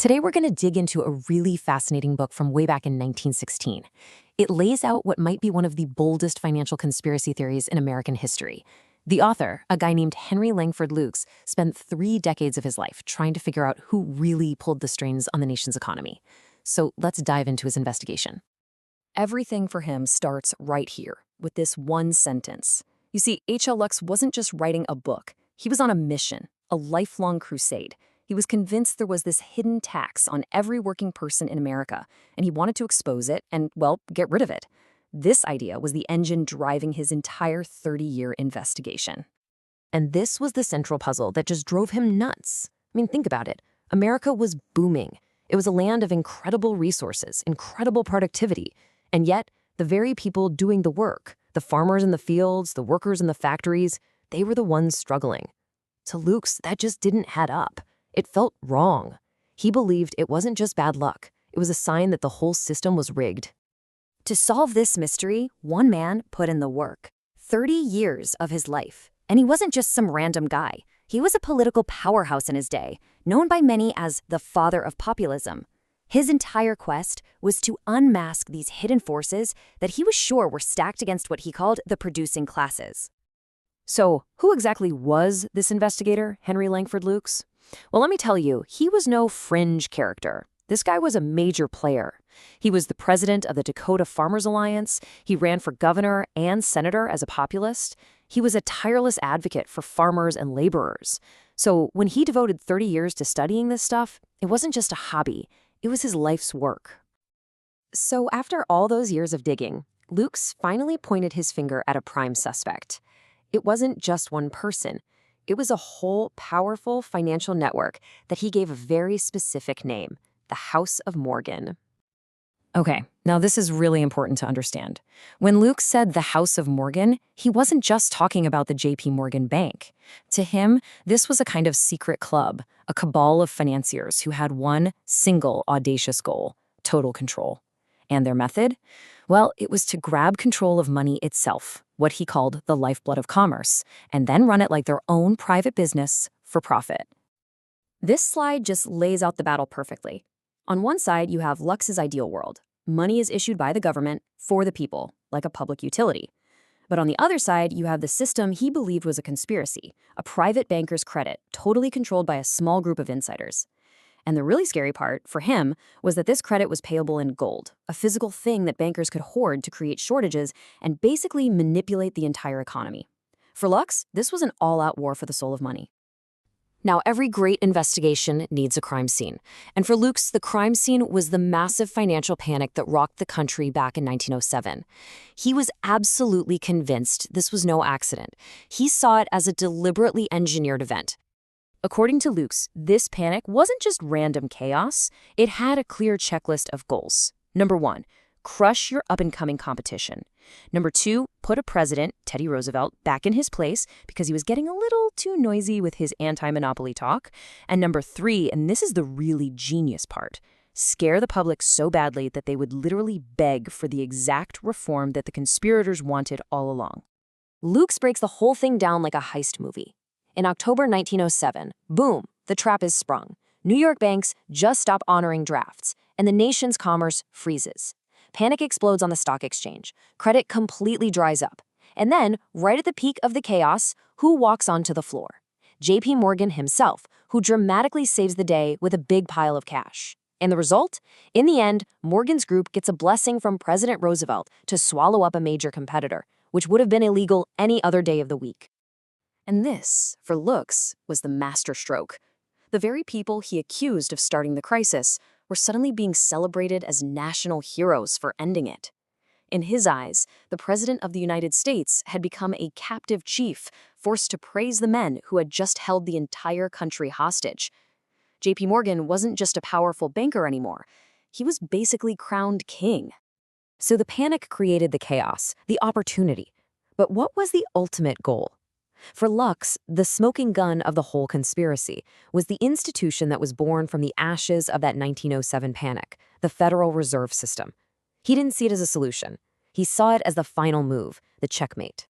Today we're going to dig into a really fascinating book from way back in 1916. It lays out what might be one of the boldest financial conspiracy theories in American history. The author, a guy named Henry Langford Lukes, spent 3 decades of his life trying to figure out who really pulled the strings on the nation's economy. So let's dive into his investigation. Everything for him starts right here, with this one sentence. You see, H.L. Lukes wasn't just writing a book. He was on a mission, a lifelong crusade. He was convinced there was this hidden tax on every working person in America, and he wanted to expose it and, well, get rid of it. This idea was the engine driving his entire 30-year investigation. And this was the central puzzle that just drove him nuts. I mean, think about it. America was booming. It was a land of incredible resources, incredible productivity. And yet, the very people doing the work, the farmers in the fields, the workers in the factories, they were the ones struggling. To Lukes, that just didn't add up. It felt wrong. He believed it wasn't just bad luck. It was a sign that the whole system was rigged. To solve this mystery, one man put in the work. 30 years of his life. And he wasn't just some random guy. He was a political powerhouse in his day, known by many as the father of populism. His entire quest was to unmask these hidden forces that he was sure were stacked against what he called the producing classes. So, who exactly was this investigator, Henry Langford Lukes? Well, let me tell you, he was no fringe character. This guy was a major player. He was the president of the Dakota Farmers Alliance. He ran for governor and senator as a populist. He was a tireless advocate for farmers and laborers. So when he devoted 30 years to studying this stuff, it wasn't just a hobby. It was his life's work. So after all those years of digging, Lukes finally pointed his finger at a prime suspect. It wasn't just one person. It was a whole powerful financial network that he gave a very specific name, the House of Morgan. Okay, now this is really important to understand. When Lukes said the House of Morgan, he wasn't just talking about the J.P. Morgan Bank. To him, this was a kind of secret club, a cabal of financiers who had one single audacious goal: total control. And their method? Well, it was to grab control of money itself, what he called the lifeblood of commerce, and then run it like their own private business for profit. This slide just lays out the battle perfectly. On one side, you have Lukes' ideal world. Money is issued by the government for the people, like a public utility. But on the other side, you have the system he believed was a conspiracy, a private banker's credit, totally controlled by a small group of insiders. And the really scary part, for him, was that this credit was payable in gold, a physical thing that bankers could hoard to create shortages and basically manipulate the entire economy. For Lukes, this was an all-out war for the soul of money. Now, every great investigation needs a crime scene. And for Lukes, the crime scene was the massive financial panic that rocked the country back in 1907. He was absolutely convinced this was no accident. He saw it as a deliberately engineered event. According to Lukes, this panic wasn't just random chaos. It had a clear checklist of goals. Number 1, crush your up-and-coming competition. Number 2, put a president, Teddy Roosevelt, back in his place because he was getting a little too noisy with his anti-monopoly talk. And number 3, and this is the really genius part, scare the public so badly that they would literally beg for the exact reform that the conspirators wanted all along. Lukes breaks the whole thing down like a heist movie. In October 1907, boom, the trap is sprung. New York banks just stop honoring drafts, and the nation's commerce freezes. Panic explodes on the stock exchange. Credit completely dries up. And then, right at the peak of the chaos, who walks onto the floor? J.P. Morgan himself, who dramatically saves the day with a big pile of cash. And the result? In the end, Morgan's group gets a blessing from President Roosevelt to swallow up a major competitor, which would have been illegal any other day of the week. And this, for Lukes, was the masterstroke. The very people he accused of starting the crisis were suddenly being celebrated as national heroes for ending it. In his eyes, the President of the United States had become a captive chief, forced to praise the men who had just held the entire country hostage. J.P. Morgan wasn't just a powerful banker anymore. He was basically crowned king. So the panic created the chaos, the opportunity. But what was the ultimate goal? For Lukes, the smoking gun of the whole conspiracy was the institution that was born from the ashes of that 1907 panic, the Federal Reserve System. He didn't see it as a solution. He saw it as the final move, the checkmate.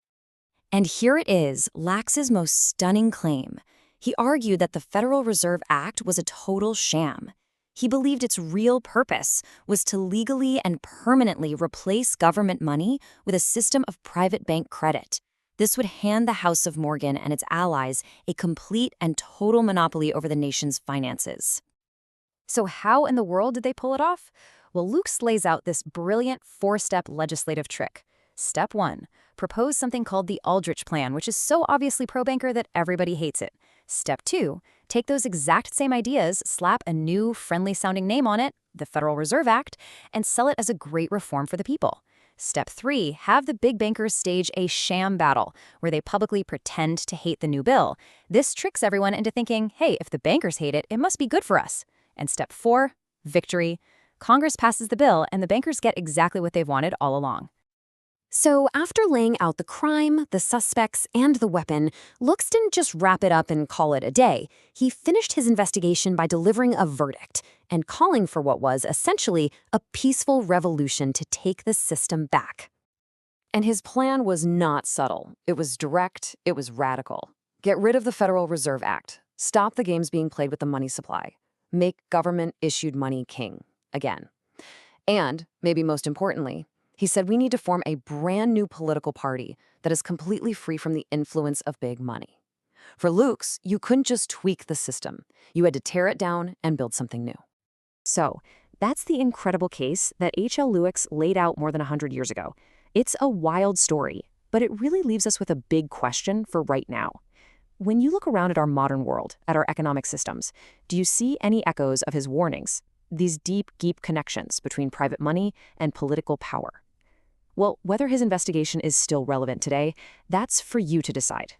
And here it is, Lukes' most stunning claim. He argued that the Federal Reserve Act was a total sham. He believed its real purpose was to legally and permanently replace government money with a system of private bank credit. This would hand the House of Morgan and its allies a complete and total monopoly over the nation's finances. So how in the world did they pull it off? Well, Lukes lays out this brilliant four-step legislative trick. Step 1. Propose something called the Aldrich Plan, which is so obviously pro-banker that everybody hates it. Step 2. Take those exact same ideas, slap a new, friendly-sounding name on it, the Federal Reserve Act, and sell it as a great reform for the people. Step 3. Have the big bankers stage a sham battle, where they publicly pretend to hate the new bill. This tricks everyone into thinking, hey, if the bankers hate it, it must be good for us. And Step 4. Victory. Congress passes the bill, and the bankers get exactly what they've wanted all along. So after laying out the crime, the suspects, and the weapon, Lukes didn't just wrap it up and call it a day. He finished his investigation by delivering a verdict and calling for what was essentially a peaceful revolution to take the system back. And his plan was not subtle. It was direct. It was radical. Get rid of the Federal Reserve Act. Stop the games being played with the money supply. Make government-issued money king again. And, maybe most importantly, he said we need to form a brand new political party that is completely free from the influence of big money. For Lukes, you couldn't just tweak the system. You had to tear it down and build something new. So, that's the incredible case that H.L. Lukes laid out more than 100 years ago. It's a wild story, but it really leaves us with a big question for right now. When you look around at our modern world, at our economic systems, do you see any echoes of his warnings? These deep connections between private money and political power? Well, whether his investigation is still relevant today, that's for you to decide.